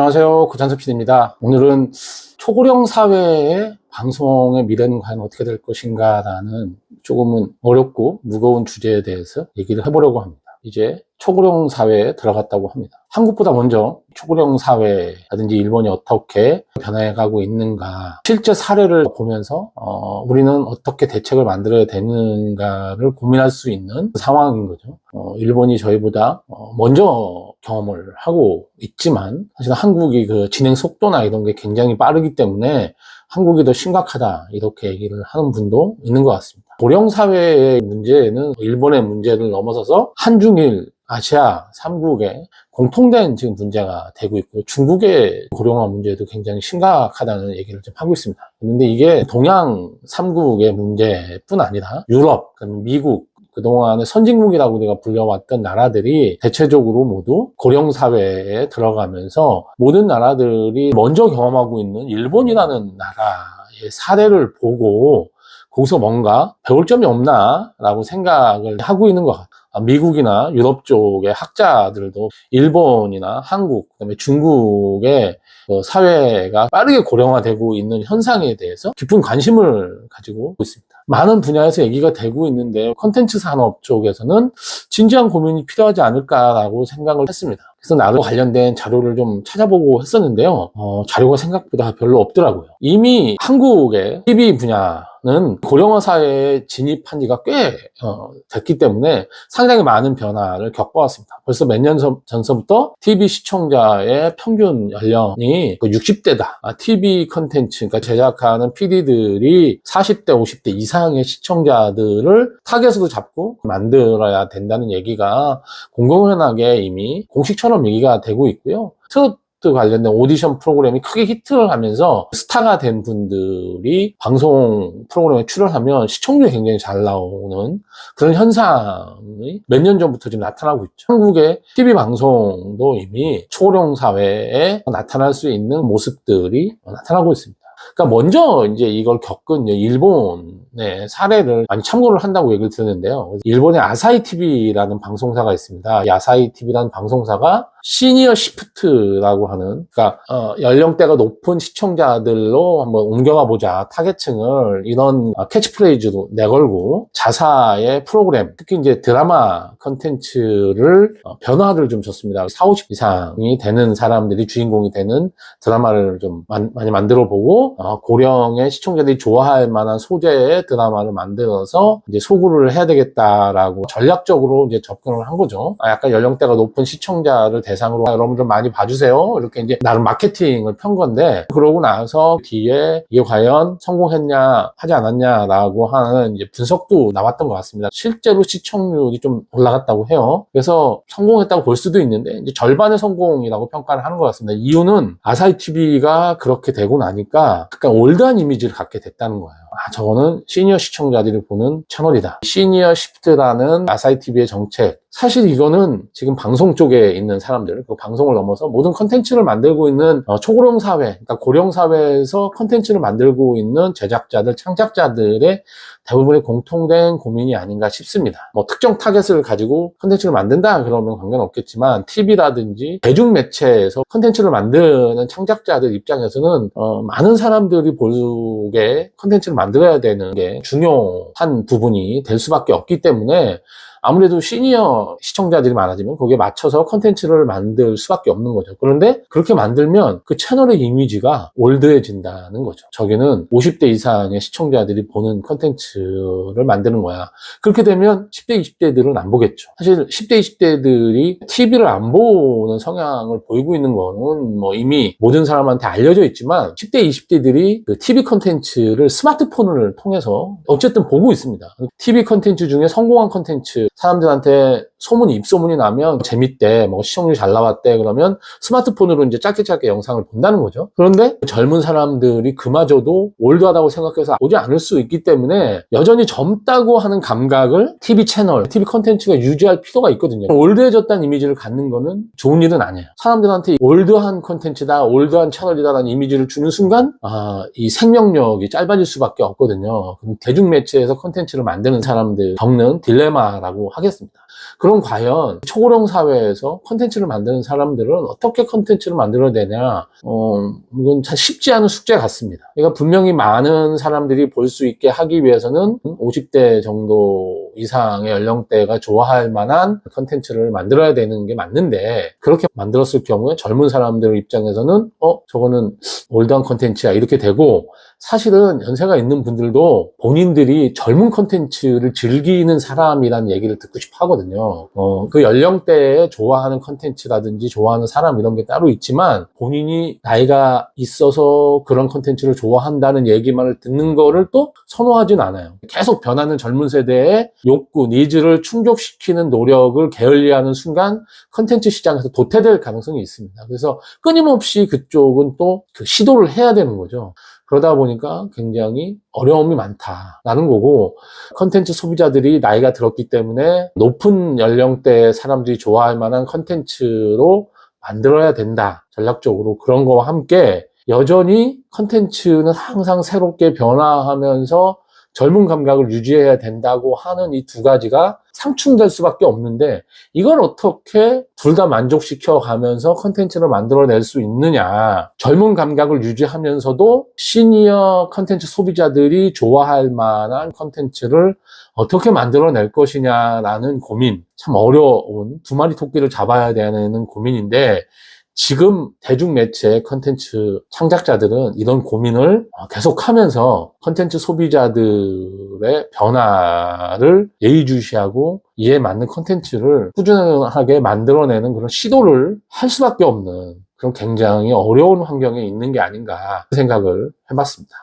안녕하세요. 고찬섭 PD입니다. 오늘은 초고령 사회의 방송의 미래는 과연 어떻게 될 것인가 라는 조금은 어렵고 무거운 주제에 대해서 얘기를 해보려고 합니다. 이제 초고령 사회에 들어갔다고 합니다. 한국보다 먼저 초고령 사회라든지 일본이 어떻게 변해가고 있는가, 실제 사례를 보면서 우리는 어떻게 대책을 만들어야 되는가를 고민할 수 있는 상황인 거죠. 일본이 저희보다 먼저 경험을 하고 있지만 사실 한국이 그 진행 속도나 이런 게 굉장히 빠르기 때문에 한국이 더 심각하다 이렇게 얘기를 하는 분도 있는 것 같습니다. 고령 사회의 문제는 일본의 문제를 넘어서서 한중일 아시아 3국의 공통된 지금 문제가 되고 있고, 중국의 고령화 문제도 굉장히 심각하다는 얘기를 좀 하고 있습니다. 그런데 이게 동양 3국의 문제뿐 아니라 유럽, 미국, 그동안의 선진국이라고 우리가 불려왔던 나라들이 대체적으로 모두 고령사회에 들어가면서 모든 나라들이 먼저 경험하고 있는 일본이라는 나라의 사례를 보고 거기서 뭔가 배울 점이 없나 라고 생각을 하고 있는 것 같아요. 미국이나 유럽 쪽의 학자들도 일본이나 한국, 그다음에 중국의 사회가 빠르게 고령화되고 있는 현상에 대해서 깊은 관심을 가지고 있습니다. 많은 분야에서 얘기가 되고 있는데 콘텐츠 산업 쪽에서는 진지한 고민이 필요하지 않을까라고 생각을 했습니다. 그래서 나도 관련된 자료를 좀 찾아보고 했었는데요. 자료가 생각보다 별로 없더라고요. 이미 한국의 TV 분야는 고령화 사회에 진입한 지가 꽤 됐기 때문에 상당히 많은 변화를 겪어왔습니다. 벌써 몇 년 전서부터 TV 시청자의 평균 연령이 60대다. TV 컨텐츠, 그러니까 제작하는 PD들이 40대, 50대 이상의 시청자들을 타겟으로 잡고 만들어야 된다는 얘기가 공공연하게 이미 공식처럼 얘기가 되고 있고요. 트로트 관련된 오디션 프로그램이 크게 히트를 하면서 스타가 된 분들이 방송 프로그램에 출연하면 시청률이 굉장히 잘 나오는 그런 현상이 몇 년 전부터 지금 나타나고 있죠. 한국의 TV 방송도 이미 초고령 사회에 나타날 수 있는 모습들이 나타나고 있습니다. 그러니까 먼저 이제 이걸 겪은 일본의 사례를 많이 참고를 한다고 얘기를 들었는데요. 일본의 아사히 TV라는 방송사가 있습니다. 이 아사히 TV라는 방송사가 시니어 시프트라고 하는, 그러니까 연령대가 높은 시청자들로 한번 옮겨가 보자, 타겟층을, 이런 캐치프레이즈로 내걸고 자사의 프로그램, 특히 이제 드라마 컨텐츠를 변화를 좀 줬습니다. 40, 50 이상이 되는 사람들이 주인공이 되는 드라마를 좀 많이 만들어 보고 고령의 시청자들이 좋아할 만한 소재의 드라마를 만들어서 이제 소구를 해야 되겠다라고 전략적으로 이제 접근을 한 거죠. 약간 연령대가 높은 시청자를 대상으로 여러분들 많이 봐주세요. 이렇게 이제 나름 마케팅을 편 건데, 그러고 나서 뒤에 이게 과연 성공했냐 하지 않았냐라고 하는 이제 분석도 나왔던 것 같습니다. 실제로 시청률이 좀 올라갔다고 해요. 그래서 성공했다고 볼 수도 있는데 이제 절반의 성공이라고 평가를 하는 것 같습니다. 이유는 아사히 TV가 그렇게 되고 나니까 약간 올드한 이미지를 갖게 됐다는 거예요. 저거는 시니어 시청자들이 보는 채널이다. 시니어 시프트라는 아사히 TV의 정책, 사실 이거는 지금 방송 쪽에 있는 사람들, 그 방송을 넘어서 모든 컨텐츠를 만들고 있는 초고령 사회, 그러니까 고령 사회에서 컨텐츠를 만들고 있는 제작자들, 창작자들의 대부분의 공통된 고민이 아닌가 싶습니다. 뭐 특정 타겟을 가지고 컨텐츠를 만든다 그러면 관계없겠지만, TV라든지 대중매체에서 컨텐츠를 만드는 창작자들 입장에서는 많은 사람들이 보게 컨텐츠를 만들어야 되는 게 중요한 부분이 될 수밖에 없기 때문에 아무래도 시니어 시청자들이 많아지면 거기에 맞춰서 컨텐츠를 만들 수밖에 없는 거죠. 그런데 그렇게 만들면 그 채널의 이미지가 올드해진다는 거죠. 저기는 50대 이상의 시청자들이 보는 컨텐츠를 만드는 거야. 그렇게 되면 10대, 20대들은 안 보겠죠. 사실 10대, 20대들이 TV를 안 보는 성향을 보이고 있는 거는 뭐 이미 모든 사람한테 알려져 있지만, 10대, 20대들이 그 TV 컨텐츠를 스마트폰을 통해서 어쨌든 보고 있습니다. TV 컨텐츠 중에 성공한 컨텐츠, 사람들한테 입소문이 나면 재밌대, 뭐 시청률이 잘 나왔대, 그러면 스마트폰으로 이제 짧게 영상을 본다는 거죠. 그런데 젊은 사람들이 그마저도 올드하다고 생각해서 보지 않을 수 있기 때문에 여전히 젊다고 하는 감각을 TV 채널, TV 컨텐츠가 유지할 필요가 있거든요. 올드해졌다는 이미지를 갖는 거는 좋은 일은 아니에요. 사람들한테 올드한 컨텐츠다, 올드한 채널이다라는 이미지를 주는 순간 이 생명력이 짧아질 수밖에 없거든요. 대중매체에서 컨텐츠를 만드는 사람들 겪는 딜레마라고 하겠습니다. 그런 그럼 과연 초고령 사회에서 콘텐츠를 만드는 사람들은 어떻게 콘텐츠를 만들어내냐? 이건 참 쉽지 않은 숙제 같습니다. 그러니까 분명히 많은 사람들이 볼 수 있게 하기 위해서는 50대 정도 이상의 연령대가 좋아할 만한 콘텐츠를 만들어야 되는 게 맞는데, 그렇게 만들었을 경우에 젊은 사람들 입장에서는 저거는 올드한 콘텐츠야 이렇게 되고, 사실은 연세가 있는 분들도 본인들이 젊은 콘텐츠를 즐기는 사람이라는 얘기를 듣고 싶어 하거든요. 그 연령대에 좋아하는 콘텐츠라든지 좋아하는 사람 이런 게 따로 있지만, 본인이 나이가 있어서 그런 콘텐츠를 좋아한다는 얘기만을 듣는 거를 또 선호하진 않아요. 계속 변하는 젊은 세대의 욕구, 니즈를 충족시키는 노력을 게을리하는 순간 콘텐츠 시장에서 도태될 가능성이 있습니다. 그래서 끊임없이 그쪽은 또 그 시도를 해야 되는 거죠. 그러다 보니까 굉장히 어려움이 많다라는 거고, 컨텐츠 소비자들이 나이가 들었기 때문에 높은 연령대의 사람들이 좋아할 만한 컨텐츠로 만들어야 된다. 전략적으로 그런 거와 함께 여전히 컨텐츠는 항상 새롭게 변화하면서 젊은 감각을 유지해야 된다고 하는 이 두 가지가 상충될 수밖에 없는데, 이걸 어떻게 둘 다 만족시켜 가면서 컨텐츠를 만들어낼 수 있느냐. 젊은 감각을 유지하면서도 시니어 컨텐츠 소비자들이 좋아할 만한 컨텐츠를 어떻게 만들어낼 것이냐라는 고민, 참 어려운 두 마리 토끼를 잡아야 되는 고민인데, 지금 대중매체 컨텐츠 창작자들은 이런 고민을 계속하면서 컨텐츠 소비자들의 변화를 예의주시하고 이에 맞는 컨텐츠를 꾸준하게 만들어내는 그런 시도를 할 수밖에 없는 그런 굉장히 어려운 환경에 있는 게 아닌가 생각을 해봤습니다.